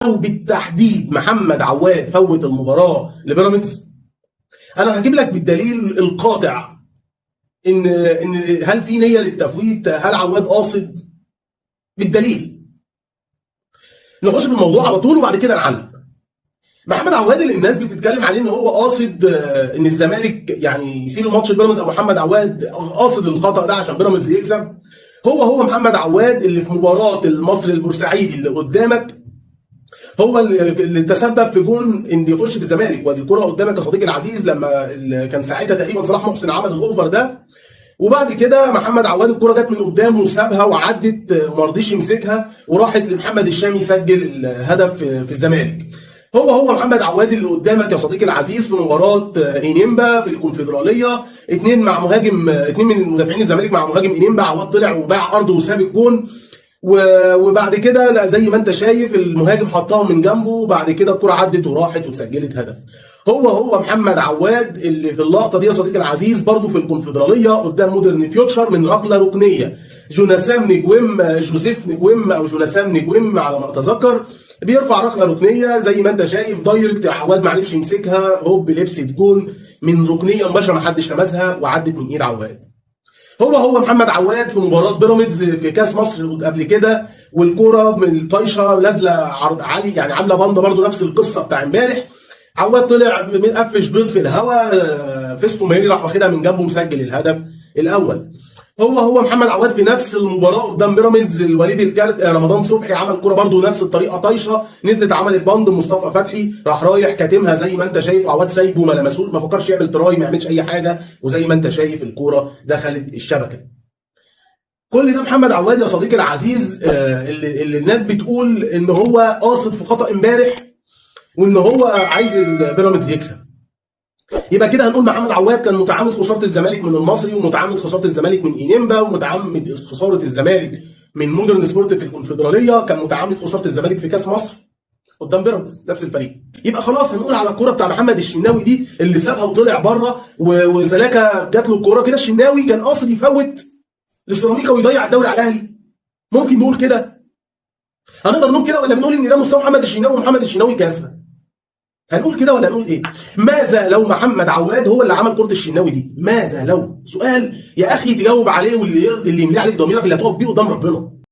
او بالتحديد محمد عواد فوت المباراه لبيراميدز، انا هجيب لك بالدليل القاطع ان هل في نيه للتفويت، هل عواد قاصد، بالدليل. نخش في الموضوع على طول وبعد كده نعلق. محمد عواد اللي الناس بتتكلم عليه ان هو قاصد ان الزمالك يعني يسيب الماتش لبيراميدز، او محمد عواد قاصد الخطا ده عشان بيراميدز يكسب، هو محمد عواد اللي في مباراه المصري البورسعيدي اللي قدامك هو اللي تسبب في جون ان يخش في الزمالك. وادي الكره قدامك يا صديقي العزيز، لما كان ساعتها تقريبا صلاح محسن عمل الاوفر ده، وبعد كده محمد عواد الكره جت من قدامه وسابها وعدت وما رضيش يمسكها وراحت لمحمد الشامي يسجل الهدف في الزمالك. هو محمد عواد اللي قدامك يا صديقي العزيز في مباراه انيمبا في الكونفدراليه، اتنين من مدافعين الزمالك مع مهاجم انيمبا، عواد طلع وباع ارضه وساب الجون، وبعد كده لا زي ما انت شايف المهاجم حطها من جنبه، وبعد كده الكره عدت وراحت واتسجلت هدف. هو محمد عواد اللي في اللقطه دي يا صديقي العزيز برضه في الكونفدراليه قدام مودرن فيوتشر من ركله ركنيه، جوزيف نجويم او جوناسام نجويم على ما اتذكر، بيرفع ركله ركنيه زي ما انت شايف دايركت، عواد ما عرفش يمسكها، هوب لبست جون من ركنيه مباشره ما حدش لمسها وعدت من ايد عواد. هو محمد عواد في مباراه بيراميدز في كاس مصر قبل كده، والكوره من الطايشه نازله عرض عالي يعني عامله باندا برده نفس القصه بتاع امبارح، عواد طلع مقفش بيض في الهواء، فيستو ماهري راح واخدها من جنبه مسجل الهدف الاول. هو محمد عواد في نفس المباراه قدام بيراميدز الوليد الكارت رمضان صبحي عمل كوره برده نفس الطريقه طايشه، نزلت عملت باند مصطفى فتحي راح رايح كاتمها زي ما انت شايف، عواد سايبه ما لمسوش، ما فكرش يعمل تراي، ما يعملش اي حاجه، وزي ما انت شايف الكوره دخلت الشبكه. كل ده محمد عواد يا صديقي العزيز اللي الناس بتقول ان هو قاصد في خطا امبارح وان هو عايز بيراميدز يكسب. يبقى كده هنقول محمد عواد كان متعمد خساره الزمالك من المصري، ومتعمد خساره الزمالك من انيمبا، ومتعمد خساره الزمالك من مودرن سبورت في الكونفدراليه، كان متعمد خساره الزمالك في كاس مصر قدام بيراميدز نفس الفريق. يبقى خلاص هنقول على الكوره بتاع محمد الشناوي دي اللي سابها وطلع بره وزلاكا جات له الكوره كده، الشناوي كان قاصد يفوت لسيراميكا ويضيع الدوري على الاهلي. ممكن نقول كده؟ هنقدر نقول كده ولا بنقول ان ده مستوى محمد الشناوي ومحمد الشناوي كارثه؟ هنقول كده ولا هنقول ايه؟ ماذا لو محمد عواد هو اللي عمل كره الشناوي دي؟ ماذا لو؟ سؤال يا اخي تجاوب عليه، واللي يملي عليك ضميرك اللي هتقف بيه قدام ربنا.